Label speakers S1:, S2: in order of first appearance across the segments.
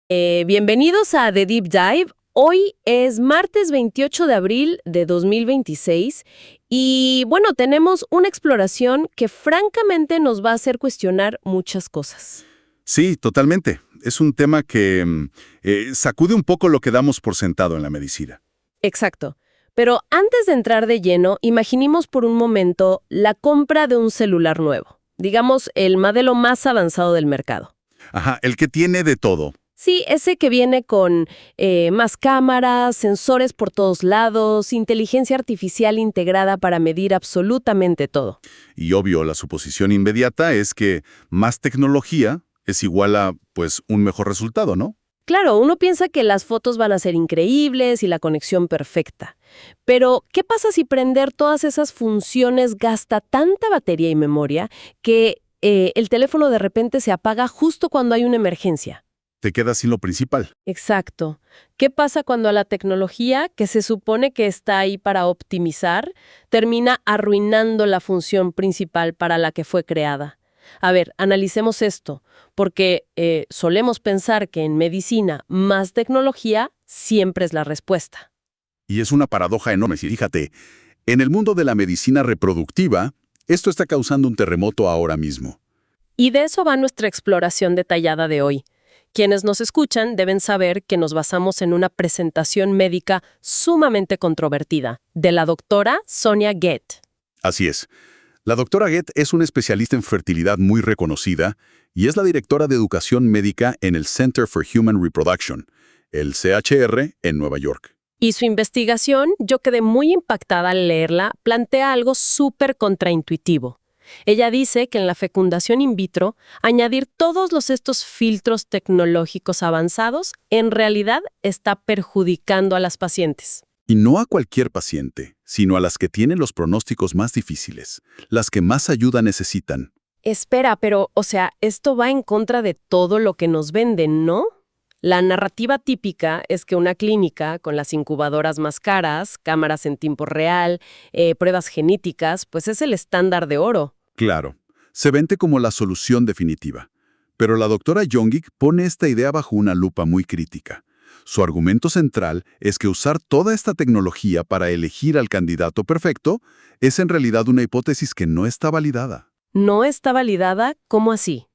S1: Bienvenidos a The Deep Dive. Hoy es martes 28 de abril de 2026 y bueno, tenemos una exploración que francamente nos va a hacer cuestionar muchas cosas.
S2: Sí, totalmente. Es un tema que sacude un poco lo que damos por sentado en la medicina.
S1: Exacto. Pero antes de entrar de lleno, imaginemos por un momento la compra de un celular nuevo, digamos el modelo más avanzado del mercado.
S2: Ajá, el que tiene de todo.
S1: Sí, ese que viene con más cámaras, sensores por todos lados, inteligencia artificial integrada para medir absolutamente todo.
S2: Y obvio, la suposición inmediata es que más tecnología es igual a, pues, un mejor resultado, ¿no?
S1: Claro, uno piensa que las fotos van a ser increíbles y la conexión perfecta. Pero, ¿qué pasa si prender todas esas funciones gasta tanta batería y memoria que el teléfono de repente se apaga justo cuando hay una emergencia?
S2: Te quedas sin lo principal.
S1: Exacto. ¿Qué pasa cuando la tecnología, que se supone que está ahí para optimizar, termina arruinando la función principal para la que fue creada? A ver, analicemos esto, porque solemos pensar que en medicina más tecnología siempre es la respuesta.
S2: Y es una paradoja enorme. Fíjate, en el mundo de la medicina reproductiva, esto está causando un terremoto ahora mismo.
S1: Y de eso va nuestra exploración detallada de hoy. Quienes nos escuchan deben saber que nos basamos en una presentación médica sumamente controvertida, de la doctora Sonia Ghett.
S2: Así es. La doctora Ghett es una especialista en fertilidad muy reconocida y es la directora de educación médica en el Center for Human Reproduction, el CHR, en Nueva York.
S1: Y su investigación, yo quedé muy impactada al leerla, plantea algo súper contraintuitivo. Ella dice que en la fecundación in vitro, añadir todos estos filtros tecnológicos avanzados en realidad está perjudicando a las pacientes.
S2: Y no a cualquier paciente, sino a las que tienen los pronósticos más difíciles, las que más ayuda necesitan.
S1: Espera, pero, esto va en contra de todo lo que nos venden, ¿no? La narrativa típica es que una clínica con las incubadoras más caras, cámaras en tiempo real, pruebas genéticas, pues es el estándar de oro.
S2: Claro, se vende como la solución definitiva. Pero la doctora Yongik pone esta idea bajo una lupa muy crítica. Su argumento central es que usar toda esta tecnología para elegir al candidato perfecto es en realidad una hipótesis que no está validada.
S1: ¿No está validada? ¿Cómo así?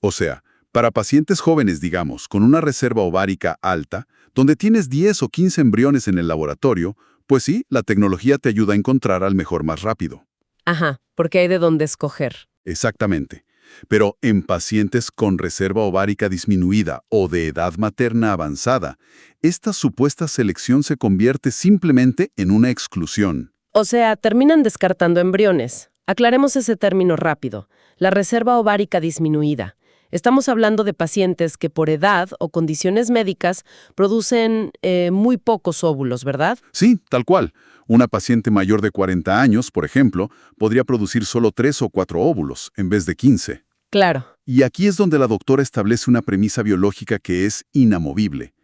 S2: O sea, para pacientes jóvenes, digamos, con una reserva ovárica alta, donde tienes 10 o 15 embriones en el laboratorio, pues sí, la tecnología te ayuda a encontrar al mejor más rápido.
S1: Ajá, porque hay de dónde escoger.
S2: Exactamente. Pero en pacientes con reserva ovárica disminuida o de edad materna avanzada, esta supuesta selección se convierte simplemente en una exclusión.
S1: O sea, terminan descartando embriones. Aclaremos ese término rápido. La reserva ovárica disminuida. Estamos hablando de pacientes que por edad o condiciones médicas producen muy pocos óvulos, ¿verdad?
S2: Sí, tal cual. Una paciente mayor de 40 años, por ejemplo, podría producir solo 3 o 4 óvulos, en vez de 15.
S1: Claro.
S2: Y aquí es donde la doctora establece una premisa biológica que es inamovible.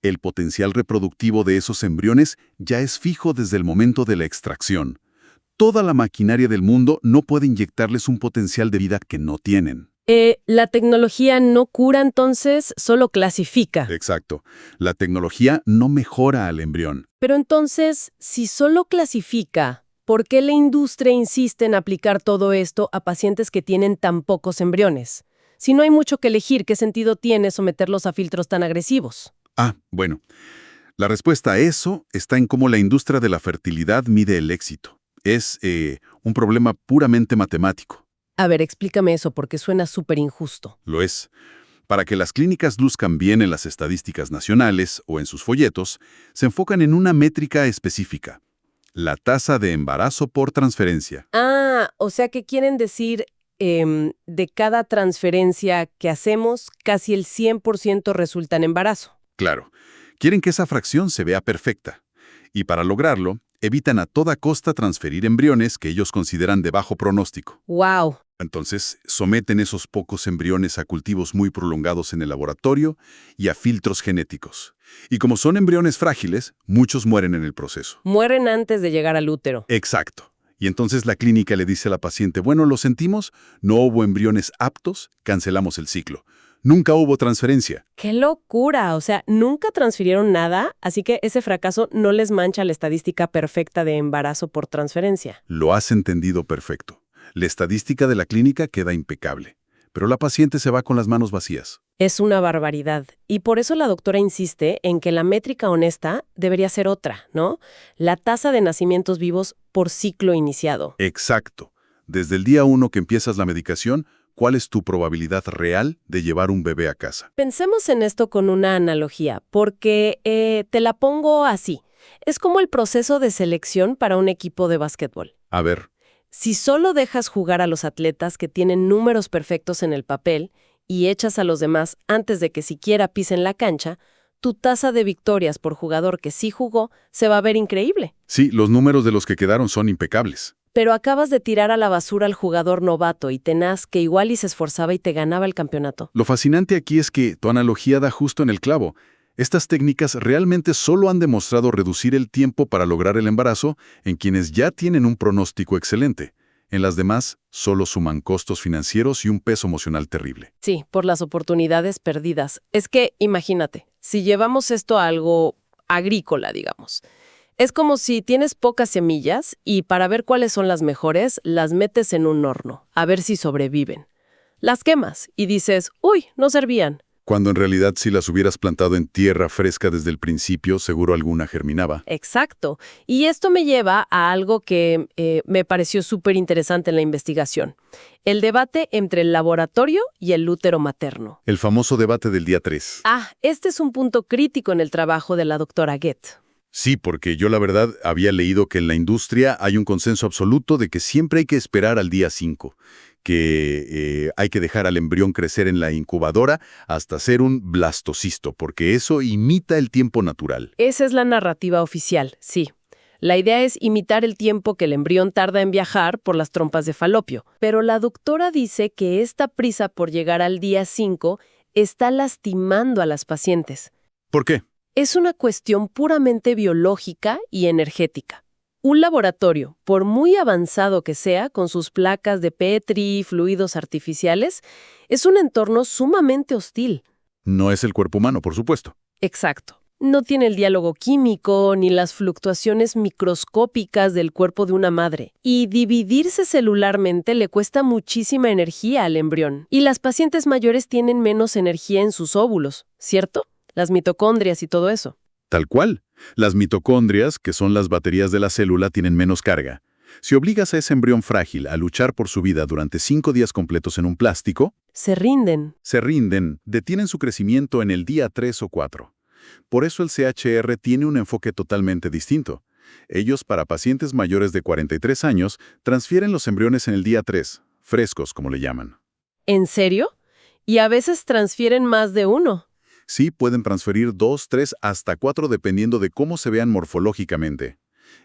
S2: El potencial reproductivo de esos embriones ya es fijo desde el momento de la extracción. Toda la maquinaria del mundo no puede inyectarles un potencial de vida que no tienen.
S1: La tecnología no cura entonces, solo clasifica.
S2: Exacto. La tecnología no mejora al embrión.
S1: Pero entonces, si solo clasifica, ¿por qué la industria insiste en aplicar todo esto a pacientes que tienen tan pocos embriones? Si no hay mucho que elegir, ¿qué sentido tiene someterlos a filtros tan agresivos?
S2: Bueno. La respuesta a eso está en cómo la industria de la fertilidad mide el éxito. Es un problema puramente matemático.
S1: A ver, explícame eso porque suena súper injusto.
S2: Lo es. Para que las clínicas luzcan bien en las estadísticas nacionales o en sus folletos, se enfocan en una métrica específica: la tasa de embarazo por transferencia.
S1: O sea que quieren decir, de cada transferencia que hacemos, casi el 100% resulta en embarazo.
S2: Claro, quieren que esa fracción se vea perfecta. Y para lograrlo, evitan a toda costa transferir embriones que ellos consideran de bajo pronóstico.
S1: ¡Wow!
S2: Entonces, someten esos pocos embriones a cultivos muy prolongados en el laboratorio y a filtros genéticos. Y como son embriones frágiles, muchos mueren en el proceso.
S1: Mueren antes de llegar al útero.
S2: Exacto. Y entonces la clínica le dice a la paciente: bueno, lo sentimos, no hubo embriones aptos, cancelamos el ciclo. Nunca hubo transferencia.
S1: ¡Qué locura! O sea, nunca transfirieron nada, así que ese fracaso no les mancha la estadística perfecta de embarazo por transferencia.
S2: Lo has entendido perfecto. La estadística de la clínica queda impecable, pero la paciente se va con las manos vacías.
S1: Es una barbaridad. Y por eso la doctora insiste en que la métrica honesta debería ser otra, ¿no? La tasa de nacimientos vivos por ciclo iniciado.
S2: Exacto. Desde el día 1 que empiezas la medicación, ¿cuál es tu probabilidad real de llevar un bebé a casa?
S1: Pensemos en esto con una analogía, porque te la pongo así. Es como el proceso de selección para un equipo de básquetbol.
S2: A ver,
S1: Si solo dejas jugar a los atletas que tienen números perfectos en el papel y echas a los demás antes de que siquiera pisen la cancha, tu tasa de victorias por jugador que sí jugó se va a ver increíble.
S2: sí, los números de los que quedaron son impecables.
S1: Pero acabas de tirar a la basura al jugador novato y tenaz que igual y se esforzaba y te ganaba el campeonato.
S2: Lo fascinante aquí es que tu analogía da justo en el clavo. Estas técnicas realmente solo han demostrado reducir el tiempo para lograr el embarazo en quienes ya tienen un pronóstico excelente. En las demás, solo suman costos financieros y un peso emocional terrible.
S1: Sí, por las oportunidades perdidas. Es que, imagínate, si llevamos esto a algo agrícola, digamos. Es como si tienes pocas semillas y para ver cuáles son las mejores, las metes en un horno, a ver si sobreviven. Las quemas y dices, uy, no servían.
S2: Cuando en realidad si las hubieras plantado en tierra fresca desde el principio, seguro alguna germinaba.
S1: Exacto. Y esto me lleva a algo que me pareció súper interesante en la investigación. El debate entre el laboratorio y el útero materno.
S2: El famoso debate del día 3.
S1: Este es un punto crítico en el trabajo de la doctora Goetz.
S2: Sí, porque yo la verdad había leído que en la industria hay un consenso absoluto de que siempre hay que esperar al día 5, que hay que dejar al embrión crecer en la incubadora hasta ser un blastocisto, porque eso imita el tiempo natural.
S1: Esa es la narrativa oficial, sí. La idea es imitar el tiempo que el embrión tarda en viajar por las trompas de falopio. Pero la doctora dice que esta prisa por llegar al día 5 está lastimando a las pacientes.
S2: ¿Por qué?
S1: Es una cuestión puramente biológica y energética. Un laboratorio, por muy avanzado que sea, con sus placas de Petri y fluidos artificiales, es un entorno sumamente hostil.
S2: No es el cuerpo humano, por supuesto.
S1: Exacto. No tiene el diálogo químico ni las fluctuaciones microscópicas del cuerpo de una madre. Y dividirse celularmente le cuesta muchísima energía al embrión. Y las pacientes mayores tienen menos energía en sus óvulos, ¿cierto? Las mitocondrias y todo eso.
S2: Tal cual. Las mitocondrias, que son las baterías de la célula, tienen menos carga. Si obligas a ese embrión frágil a luchar por su vida durante 5 días completos en un plástico,
S1: Se rinden.
S2: se rinden, detienen su crecimiento en el día 3 o 4. Por eso el CHR tiene un enfoque totalmente distinto. Ellos, para pacientes mayores de 43 años, transfieren los embriones en el día 3, frescos como le llaman.
S1: ¿En serio? Y a veces transfieren más de uno.
S2: Sí, pueden transferir 2, 3, hasta 4 dependiendo de cómo se vean morfológicamente.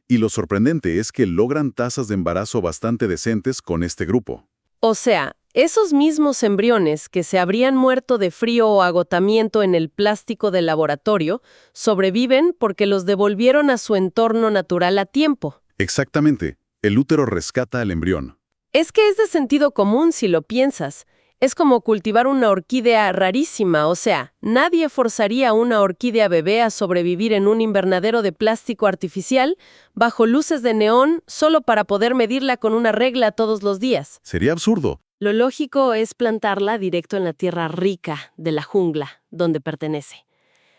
S2: Y lo sorprendente es que logran tasas de embarazo bastante decentes con este grupo.
S1: O sea, esos mismos embriones que se habrían muerto de frío o agotamiento en el plástico del laboratorio sobreviven porque los devolvieron a su entorno natural a tiempo.
S2: Exactamente. El útero rescata al embrión.
S1: Es que es de sentido común si lo piensas. Es como cultivar una orquídea rarísima, o sea, nadie forzaría a una orquídea bebé a sobrevivir en un invernadero de plástico artificial bajo luces de neón solo para poder medirla con una regla todos los días.
S2: Sería absurdo.
S1: Lo lógico es plantarla directo en la tierra rica de la jungla, donde pertenece.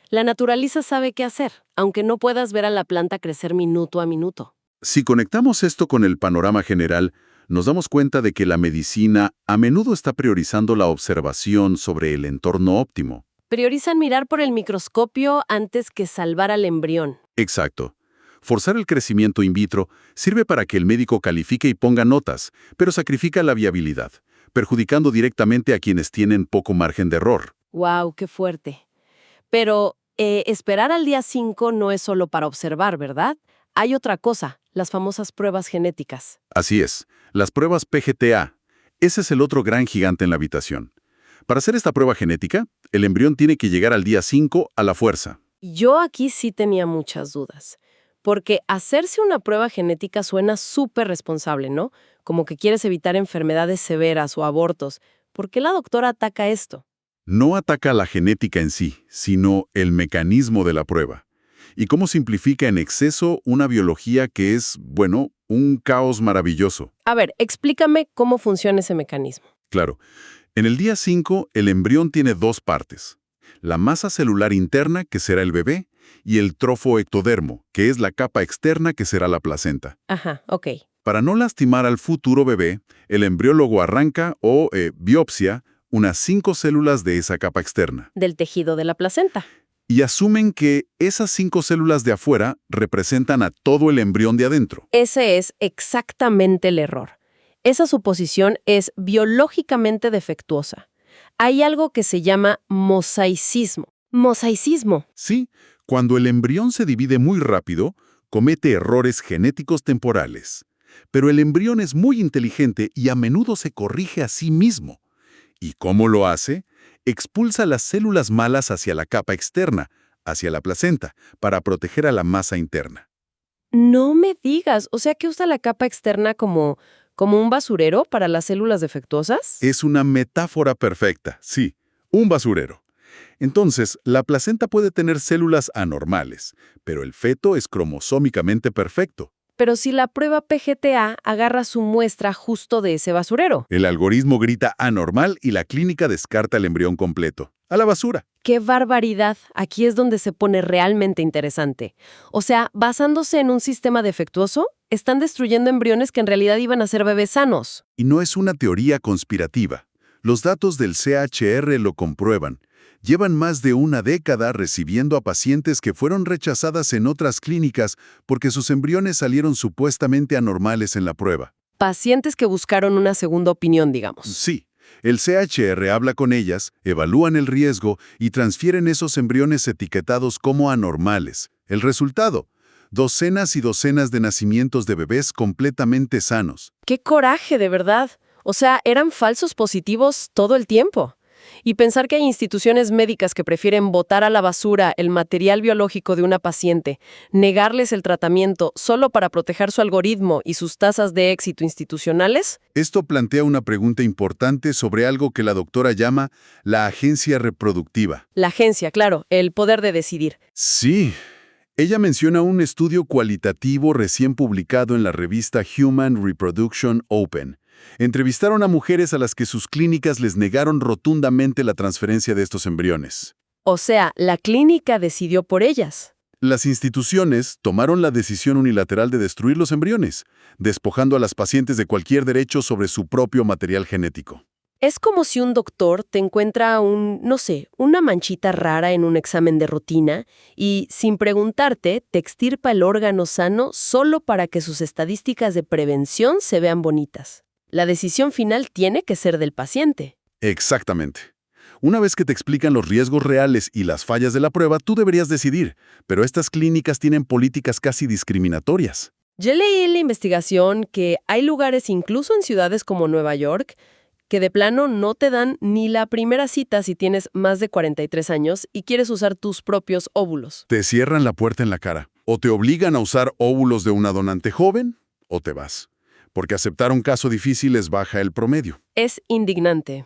S1: La naturaleza sabe qué hacer, aunque no puedas ver a la planta crecer minuto a minuto.
S2: Si conectamos esto con el panorama general, nos damos cuenta de que la medicina a menudo está priorizando la observación sobre el entorno óptimo.
S1: Priorizan mirar por el microscopio antes que salvar al embrión.
S2: Exacto. Forzar el crecimiento in vitro sirve para que el médico califique y ponga notas, pero sacrifica la viabilidad, perjudicando directamente a quienes tienen poco margen de error.
S1: ¡Wow, qué fuerte! Pero esperar al día 5 no es solo para observar, ¿verdad? Hay otra cosa, las famosas pruebas genéticas.
S2: Así es, las pruebas PGTA. Ese es el otro gran gigante en la habitación. Para hacer esta prueba genética, el embrión tiene que llegar al día 5 a la fuerza.
S1: Yo aquí sí tenía muchas dudas, porque hacerse una prueba genética suena súper responsable, ¿no? Como que quieres evitar enfermedades severas o abortos. ¿Por qué la doctora ataca esto?
S2: No ataca la genética en sí, sino el mecanismo de la prueba. Y cómo simplifica en exceso una biología que es, bueno, un caos maravilloso.
S1: A ver, explícame cómo funciona ese mecanismo.
S2: Claro, en el día 5, el embrión tiene dos partes. La masa celular interna, que será el bebé, y el trofoectodermo, que es la capa externa, que será la placenta.
S1: Ajá, ok.
S2: Para no lastimar al futuro bebé, el embriólogo arranca o biopsia unas 5 células de esa capa externa.
S1: Del tejido de la placenta.
S2: Y asumen que esas 5 células de afuera representan a todo el embrión de adentro.
S1: Ese es exactamente el error. Esa suposición es biológicamente defectuosa. Hay algo que se llama mosaicismo. Mosaicismo.
S2: Sí, cuando el embrión se divide muy rápido, comete errores genéticos temporales. Pero el embrión es muy inteligente y a menudo se corrige a sí mismo. ¿Y cómo lo hace? Expulsa las células malas hacia la capa externa, hacia la placenta, para proteger a la masa interna.
S1: No me digas, o sea que usa la capa externa como un basurero para las células defectuosas.
S2: Es una metáfora perfecta, sí, un basurero. Entonces, la placenta puede tener células anormales, pero el feto es cromosómicamente perfecto.
S1: Pero si la prueba PGTA agarra su muestra justo de ese basurero.
S2: El algoritmo grita anormal y la clínica descarta el embrión completo. A la basura.
S1: ¡Qué barbaridad! Aquí es donde se pone realmente interesante. O sea, basándose en un sistema defectuoso, están destruyendo embriones que en realidad iban a ser bebés sanos.
S2: Y no es una teoría conspirativa. Los datos del CHR lo comprueban. Llevan más de una década recibiendo a pacientes que fueron rechazadas en otras clínicas porque sus embriones salieron supuestamente anormales en la prueba.
S1: Pacientes que buscaron una segunda opinión, digamos.
S2: Sí, el CHR habla con ellas, evalúan el riesgo y transfieren esos embriones etiquetados como anormales. El resultado: docenas y docenas de nacimientos de bebés completamente sanos.
S1: ¡Qué coraje, de verdad! O sea, eran falsos positivos todo el tiempo. Y pensar que hay instituciones médicas que prefieren botar a la basura el material biológico de una paciente, negarles el tratamiento solo para proteger su algoritmo y sus tasas de éxito institucionales.
S2: Esto plantea una pregunta importante sobre algo que la doctora llama la agencia reproductiva.
S1: La agencia, claro, el poder de decidir.
S2: Sí. Ella menciona un estudio cualitativo recién publicado en la revista Human Reproduction Open. Entrevistaron a mujeres a las que sus clínicas les negaron rotundamente la transferencia de estos embriones.
S1: O sea, la clínica decidió por ellas.
S2: Las instituciones tomaron la decisión unilateral de destruir los embriones, despojando a las pacientes de cualquier derecho sobre su propio material genético.
S1: Es como si un doctor te encuentra una manchita rara en un examen de rutina y, sin preguntarte, te extirpa el órgano sano solo para que sus estadísticas de prevención se vean bonitas. La decisión final tiene que ser del paciente.
S2: Exactamente. Una vez que te explican los riesgos reales y las fallas de la prueba, tú deberías decidir, pero estas clínicas tienen políticas casi discriminatorias.
S1: Yo leí en la investigación que hay lugares, incluso en ciudades como Nueva York, que de plano no te dan ni la primera cita si tienes más de 43 años y quieres usar tus propios óvulos.
S2: Te cierran la puerta en la cara. O te obligan a usar óvulos de una donante joven, o te vas. Porque aceptar un caso difícil les baja el promedio.
S1: Es indignante.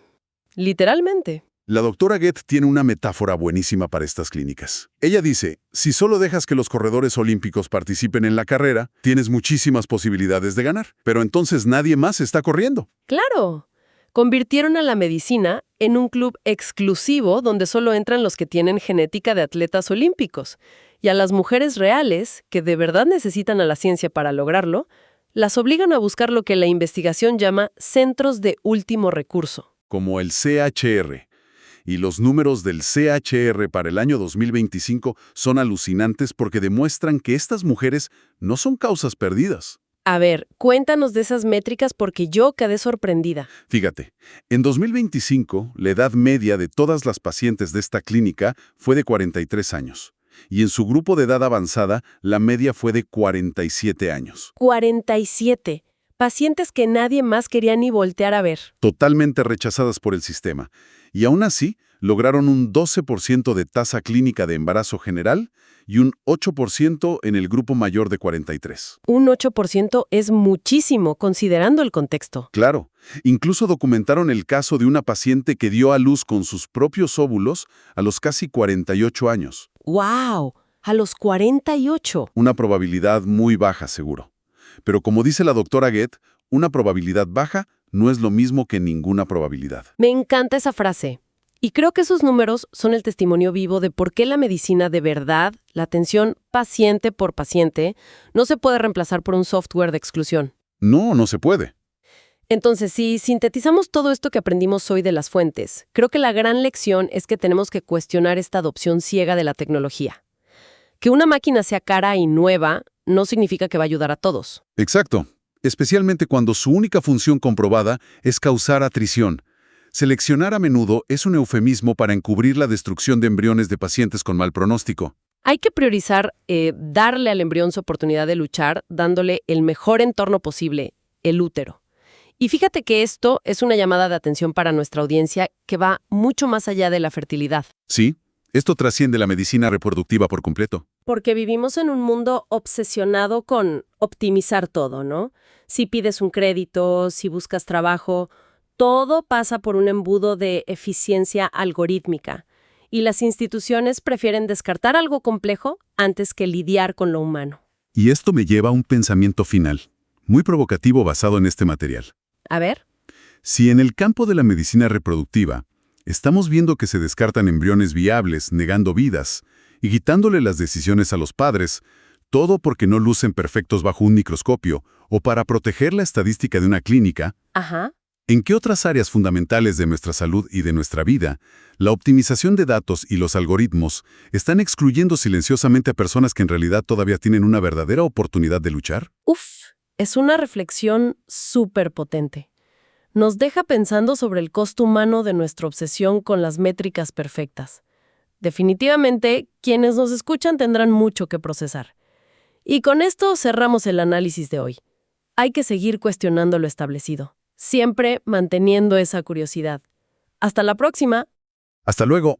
S1: Literalmente.
S2: La doctora Goetz tiene una metáfora buenísima para estas clínicas. Ella dice, si solo dejas que los corredores olímpicos participen en la carrera, tienes muchísimas posibilidades de ganar. Pero entonces nadie más está corriendo.
S1: ¡Claro! Convirtieron a la medicina en un club exclusivo donde solo entran los que tienen genética de atletas olímpicos. Y a las mujeres reales, que de verdad necesitan a la ciencia para lograrlo, las obligan a buscar lo que la investigación llama centros de último recurso.
S2: Como el CHR. Y los números del CHR para el año 2025 son alucinantes porque demuestran que estas mujeres no son causas perdidas.
S1: A ver, cuéntanos de esas métricas porque yo quedé sorprendida.
S2: Fíjate, en 2025, la edad media de todas las pacientes de esta clínica fue de 43 años. Y en su grupo de edad avanzada, la media fue de 47 años.
S1: 47. Pacientes que nadie más quería ni voltear a ver.
S2: Totalmente rechazadas por el sistema. Y aún así, lograron un 12% de tasa clínica de embarazo general y un 8% en el grupo mayor de 43.
S1: Un 8% es muchísimo, considerando el contexto.
S2: Claro, incluso documentaron el caso de una paciente que dio a luz con sus propios óvulos a los casi 48 años.
S1: ¡Wow! A los 48.
S2: Una probabilidad muy baja, seguro. Pero como dice la doctora Goethe, una probabilidad baja no es lo mismo que ninguna probabilidad.
S1: Me encanta esa frase. Y creo que esos números son el testimonio vivo de por qué la medicina de verdad, la atención paciente por paciente, no se puede reemplazar por un software de exclusión.
S2: No, no se puede.
S1: Entonces, si sintetizamos todo esto que aprendimos hoy de las fuentes, creo que la gran lección es que tenemos que cuestionar esta adopción ciega de la tecnología. Que una máquina sea cara y nueva no significa que va a ayudar a todos.
S2: Exacto. Especialmente cuando su única función comprobada es causar atrición. Seleccionar a menudo es un eufemismo para encubrir la destrucción de embriones de pacientes con mal pronóstico.
S1: Hay que priorizar darle al embrión su oportunidad de luchar, dándole el mejor entorno posible, el útero. Y fíjate que esto es una llamada de atención para nuestra audiencia que va mucho más allá de la fertilidad.
S2: Sí, esto trasciende la medicina reproductiva por completo.
S1: Porque vivimos en un mundo obsesionado con optimizar todo, ¿no? Si pides un crédito, si buscas trabajo, todo pasa por un embudo de eficiencia algorítmica. Y las instituciones prefieren descartar algo complejo antes que lidiar con lo humano.
S2: Y esto me lleva a un pensamiento final, muy provocativo basado en este material.
S1: A ver.
S2: Si en el campo de la medicina reproductiva estamos viendo que se descartan embriones viables, negando vidas y quitándole las decisiones a los padres, todo porque no lucen perfectos bajo un microscopio o para proteger la estadística de una clínica,
S1: Ajá.
S2: ¿en qué otras áreas fundamentales de nuestra salud y de nuestra vida, la optimización de datos y los algoritmos están excluyendo silenciosamente a personas que en realidad todavía tienen una verdadera oportunidad de luchar?
S1: Uf, es una reflexión súper potente. Nos deja pensando sobre el costo humano de nuestra obsesión con las métricas perfectas. Definitivamente, quienes nos escuchan tendrán mucho que procesar. Y con esto cerramos el análisis de hoy. Hay que seguir cuestionando lo establecido, siempre manteniendo esa curiosidad. Hasta la próxima.
S2: Hasta luego.